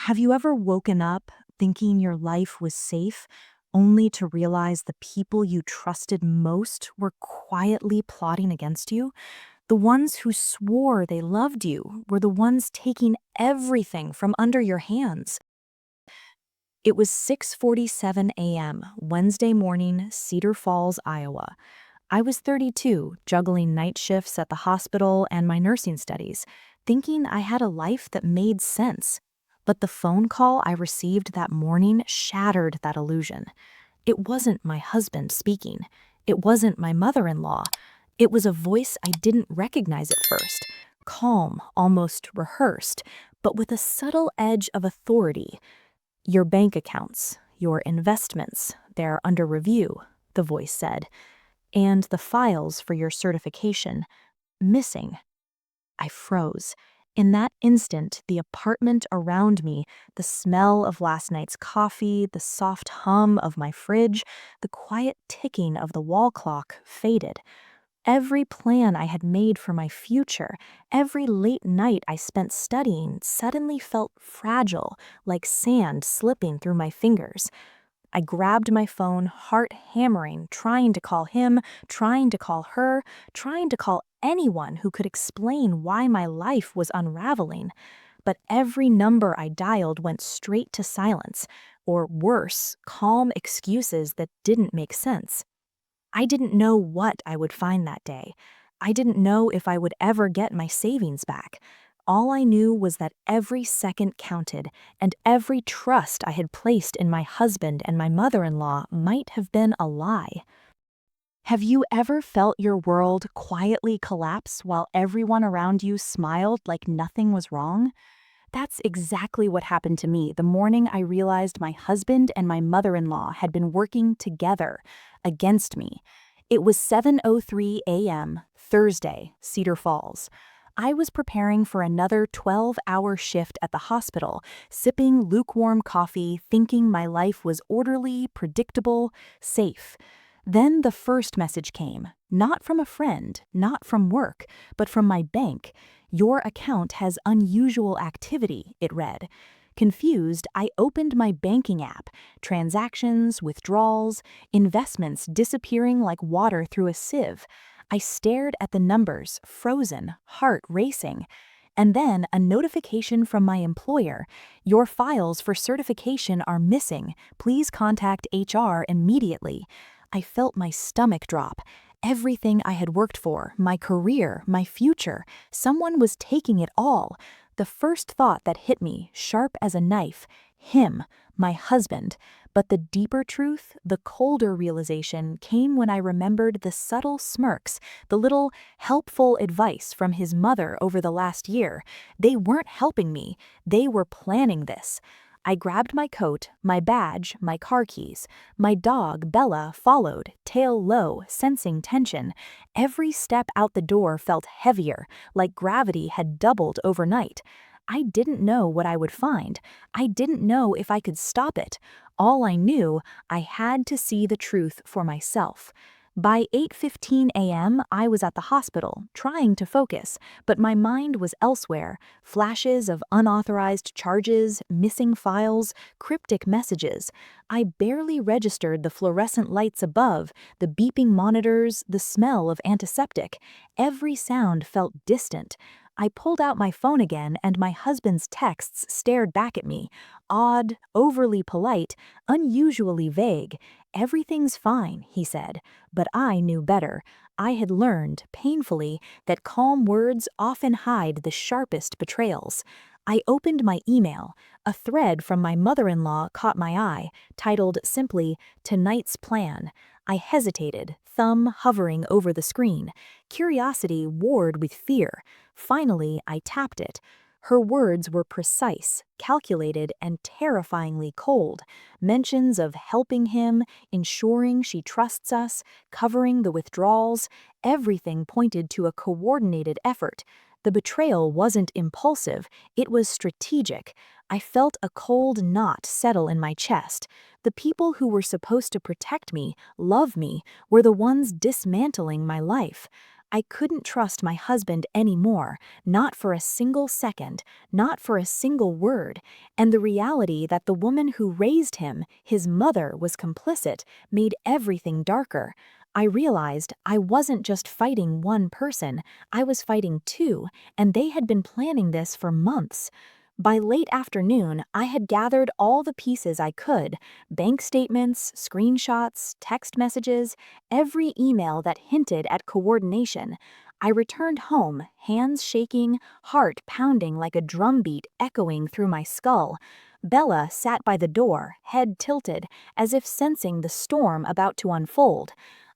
Have you ever woken up thinking your life was safe, only to realize the people you trusted most were quietly plotting against you? The ones who swore they loved you were the ones taking everything from under your hands. It was 6:47 a.m., Wednesday morning, Cedar Falls, Iowa. I was 32, juggling night shifts at the hospital and my nursing studies, thinking I had a life that made sense. But the phone call I received that morning shattered that illusion. It wasn't my husband speaking. It wasn't my mother-in-law. It was a voice I didn't recognize at first, calm, almost rehearsed, but with a subtle edge of authority. "Your bank accounts, your investments, they're under review," the voice said, "and the files for your certification, missing." I froze. In that instant, the apartment around me, the smell of last night's coffee, the soft hum of my fridge, the quiet ticking of the wall clock faded. Every plan I had made for my future, every late night I spent studying, suddenly felt fragile, like sand slipping through my fingers. I grabbed my phone, heart hammering, trying to call him, trying to call her, trying to call anyone who could explain why my life was unraveling. But every number I dialed went straight to silence, or worse, calm excuses that didn't make sense. I didn't know what I would find that day. I didn't know if I would ever get my savings back. All I knew was that every second counted, and every trust I had placed in my husband and my mother-in-law might have been a lie. Have you ever felt your world quietly collapse while everyone around you smiled like nothing was wrong? That's exactly what happened to me the morning I realized my husband and my mother-in-law had been working together against me. It was 7:03 a.m., Thursday, Cedar Falls. I was preparing for another 12-hour shift at the hospital, sipping lukewarm coffee, thinking my life was orderly, predictable, safe. Then the first message came, not from a friend, not from work, but from my bank. "Your account has unusual activity," it read. Confused, I opened my banking app. Transactions, withdrawals, investments disappearing like water through a sieve. I stared at the numbers, frozen, heart racing. And then a notification from my employer. "Your files for certification are missing. Please contact HR immediately." I felt my stomach drop. Everything I had worked for, my career, my future, someone was taking it all. The first thought that hit me, sharp as a knife, him, my husband. But the deeper truth, the colder realization, came when I remembered the subtle smirks, the little helpful advice from his mother over the last year. They weren't helping me, they were planning this. I grabbed my coat, my badge, my car keys. My dog, Bella, followed, tail low, sensing tension. Every step out the door felt heavier, like gravity had doubled overnight. I didn't know what I would find. I didn't know if I could stop it. All I knew, I had to see the truth for myself. By 8:15 a.m., I was at the hospital, trying to focus, but my mind was elsewhere. Flashes of unauthorized charges, missing files, cryptic messages. I barely registered the fluorescent lights above, the beeping monitors, the smell of antiseptic. Every sound felt distant. I pulled out my phone again, and my husband's texts stared back at me. Odd, overly polite, unusually vague. "Everything's fine," he said. But I knew better. I had learned, painfully, that calm words often hide the sharpest betrayals. I opened my email. A thread from my mother-in-law caught my eye, titled simply, "Tonight's Plan." I hesitated, thumb hovering over the screen. Curiosity warred with fear. Finally, I tapped it. Her words were precise, calculated, and terrifyingly cold. Mentions of helping him, ensuring she trusts us, covering the withdrawals, everything pointed to a coordinated effort. The betrayal wasn't impulsive, it was strategic. I felt a cold knot settle in my chest. The people who were supposed to protect me, love me, were the ones dismantling my life. I couldn't trust my husband anymore, not for a single second, not for a single word, and the reality that the woman who raised him, his mother, was complicit, made everything darker. I realized I wasn't just fighting one person, I was fighting two, and they had been planning this for months. By late afternoon, I had gathered all the pieces I could: bank statements, screenshots, text messages, every email that hinted at coordination. I returned home, hands shaking, heart pounding like a drumbeat echoing through my skull. Bella sat by the door, head tilted, as if sensing the storm about to unfold.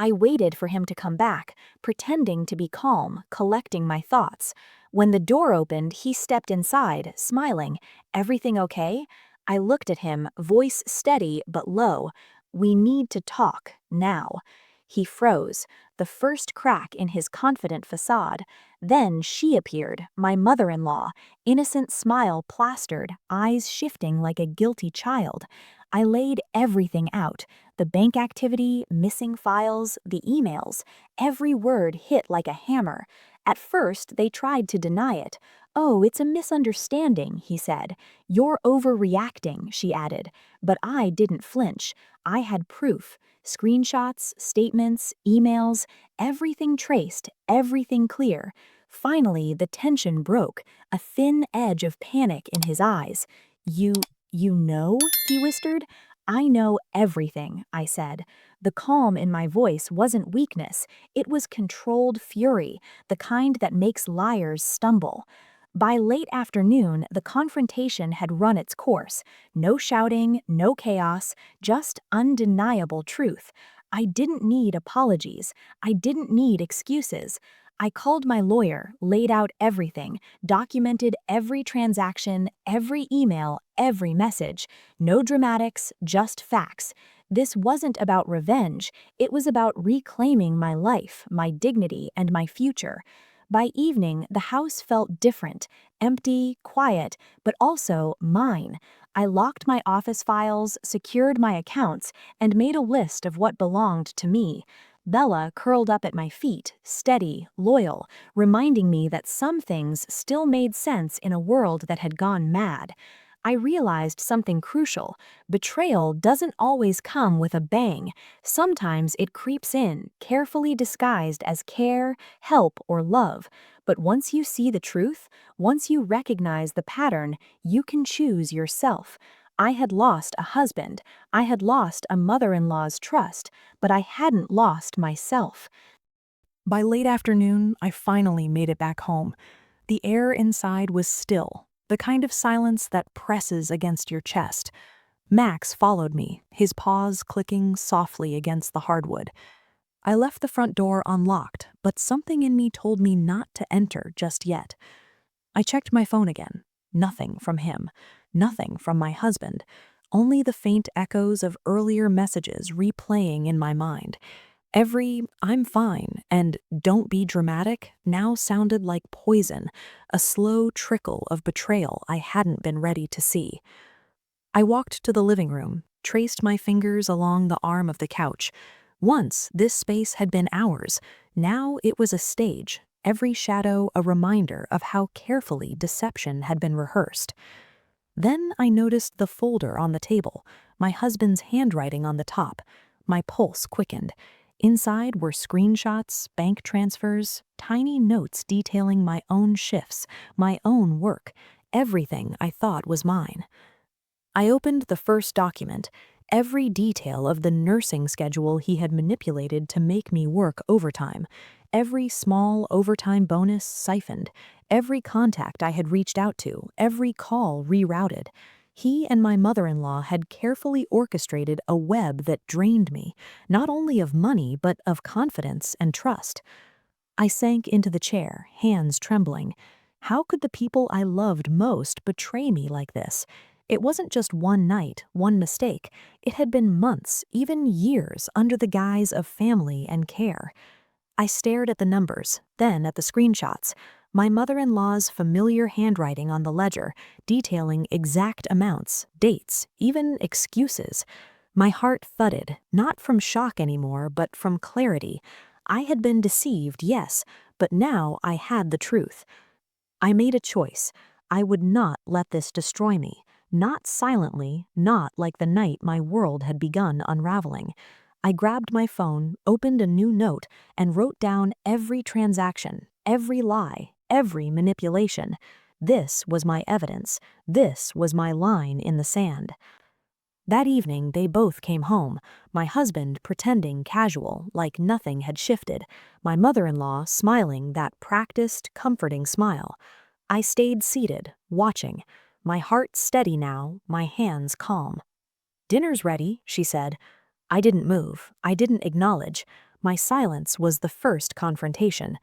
I waited for him to come back, pretending to be calm, collecting my thoughts. When the door opened, he stepped inside, smiling. "Everything okay?" I looked at him, voice steady but low. "We need to talk, now." He froze, the first crack in his confident facade. Then she appeared, my mother-in-law, innocent smile plastered, eyes shifting like a guilty child. I laid everything out: the bank activity, missing files, the emails. Every word hit like a hammer. At first, they tried to deny it. "Oh, it's a misunderstanding," he said. "You're overreacting," she added. But I didn't flinch. I had proof. Screenshots, statements, emails, everything traced, everything clear. Finally, the tension broke, a thin edge of panic in his eyes. You know?" he whispered. "I know everything," I said. The calm in my voice wasn't weakness, it was controlled fury, the kind that makes liars stumble. By late afternoon, the confrontation had run its course. No shouting, no chaos, just undeniable truth. I didn't need apologies. I didn't need excuses. I called my lawyer, laid out everything, documented every transaction, every email, every message. No dramatics, just facts. This wasn't about revenge, it was about reclaiming my life, my dignity, and my future. By evening, the house felt different, empty, quiet, but also mine. I locked my office files, secured my accounts, and made a list of what belonged to me. Bella curled up at my feet, steady, loyal, reminding me that some things still made sense in a world that had gone mad. I realized something crucial: betrayal doesn't always come with a bang. Sometimes it creeps in, carefully disguised as care, help, or love. But once you see the truth, once you recognize the pattern, you can choose yourself. I had lost a husband, I had lost a mother-in-law's trust, but I hadn't lost myself. By late afternoon, I finally made it back home. The air inside was still, the kind of silence that presses against your chest. Max followed me, his paws clicking softly against the hardwood. I left the front door unlocked, but something in me told me not to enter just yet. I checked my phone again. Nothing from him. Nothing from my husband. Only the faint echoes of earlier messages replaying in my mind. Every "I'm fine" and "don't be dramatic" now sounded like poison, a slow trickle of betrayal I hadn't been ready to see. I walked to the living room, traced my fingers along the arm of the couch. Once, this space had been ours. Now it was a stage, every shadow a reminder of how carefully deception had been rehearsed. Then I noticed the folder on the table, my husband's handwriting on the top. My pulse quickened. Inside were screenshots, bank transfers, tiny notes detailing my own shifts, my own work, everything I thought was mine. I opened the first document, every detail of the nursing schedule he had manipulated to make me work overtime, every small overtime bonus siphoned, every contact I had reached out to, every call rerouted. He and my mother-in-law had carefully orchestrated a web that drained me, not only of money but of confidence and trust. I sank into the chair, hands trembling. How could the people I loved most betray me like this? It wasn't just one night, one mistake. It had been months, even years, under the guise of family and care. I stared at the numbers, then at the screenshots. My mother-in-law's familiar handwriting on the ledger, detailing exact amounts, dates, even excuses. My heart thudded, not from shock anymore, but from clarity. I had been deceived, yes, but now I had the truth. I made a choice. I would not let this destroy me. Not silently, not like the night my world had begun unraveling. I grabbed my phone, opened a new note, and wrote down every transaction, every lie, every manipulation. This was my evidence. This was my line in the sand. That evening, they both came home, my husband pretending casual, like nothing had shifted, my mother-in-law smiling that practiced, comforting smile. I stayed seated, watching, my heart steady now, my hands calm. "Dinner's ready," she said. I didn't move. I didn't acknowledge. My silence was the first confrontation.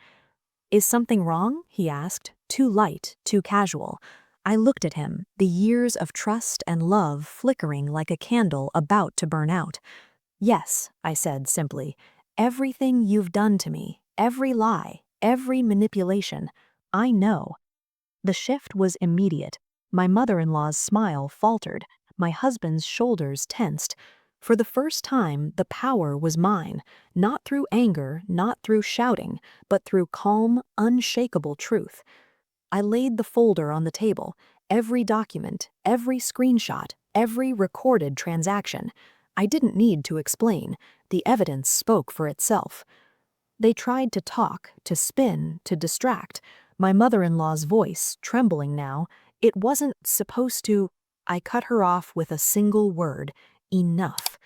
"Is something wrong?" he asked, too light, too casual. I looked at him, the years of trust and love flickering like a candle about to burn out. "Yes," I said simply. "Everything you've done to me, every lie, every manipulation, I know." The shift was immediate. My mother-in-law's smile faltered. My husband's shoulders tensed. For the first time, the power was mine, not through anger, not through shouting, but through calm, unshakable truth. I laid the folder on the table, every document, every screenshot, every recorded transaction. I didn't need to explain. The evidence spoke for itself. They tried to talk, to spin, to distract. My mother-in-law's voice, trembling now, it wasn't supposed to. I cut her off with a single word: enough.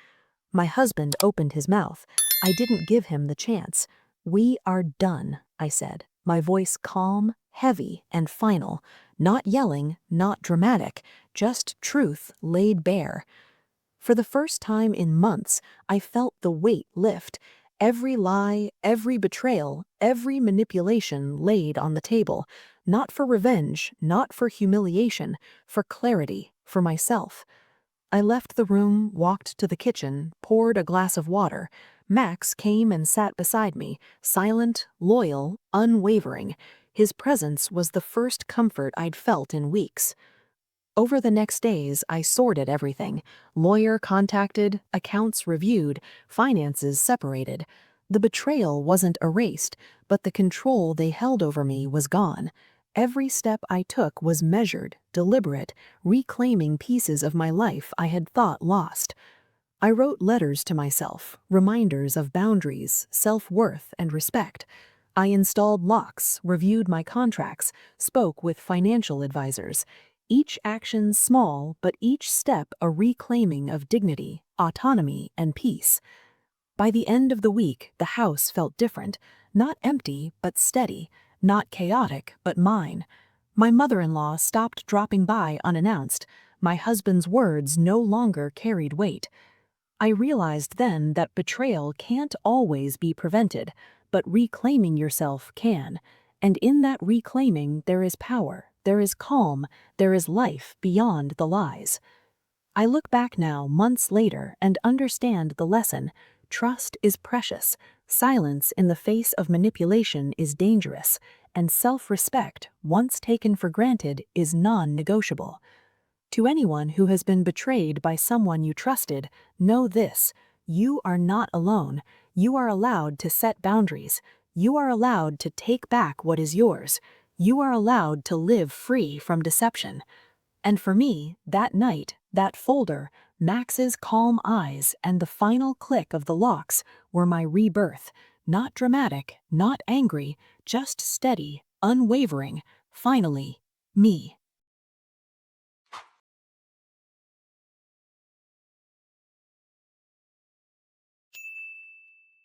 My husband opened his mouth. I didn't give him the chance. "We are done," I said, my voice calm, heavy, and final. Not yelling, not dramatic, just truth laid bare. For the first time in months, I felt the weight lift. Every lie, every betrayal, every manipulation laid on the table. Not for revenge, not for humiliation, for clarity, for myself. I left the room, walked to the kitchen, poured a glass of water. Max came and sat beside me, silent, loyal, unwavering. His presence was the first comfort I'd felt in weeks. Over the next days, I sorted everything. Lawyer contacted, accounts reviewed, finances separated. The betrayal wasn't erased, but the control they held over me was gone. Every step I took was measured, deliberate, reclaiming pieces of my life I had thought lost. I wrote letters to myself, reminders of boundaries, self-worth, and respect. I installed locks, reviewed my contracts, spoke with financial advisors. Each action small, but each step a reclaiming of dignity, autonomy, and peace. By the end of the week, the house felt different, not empty, but steady, not chaotic, but mine. My mother-in-law stopped dropping by unannounced. My husband's words no longer carried weight. I realized then that betrayal can't always be prevented, but reclaiming yourself can. And in that reclaiming, there is power, there is calm, there is life beyond the lies. I look back now, months later, and understand the lesson. Trust is precious, silence in the face of manipulation is dangerous, and self-respect, once taken for granted, is non-negotiable. To anyone who has been betrayed by someone you trusted, know this: you are not alone. You are allowed to set boundaries. You are allowed to take back what is yours. You are allowed to live free from deception. And for me, that night, that folder, Max's calm eyes, and the final click of the locks were my rebirth. Not dramatic, not angry, just steady, unwavering, finally, me.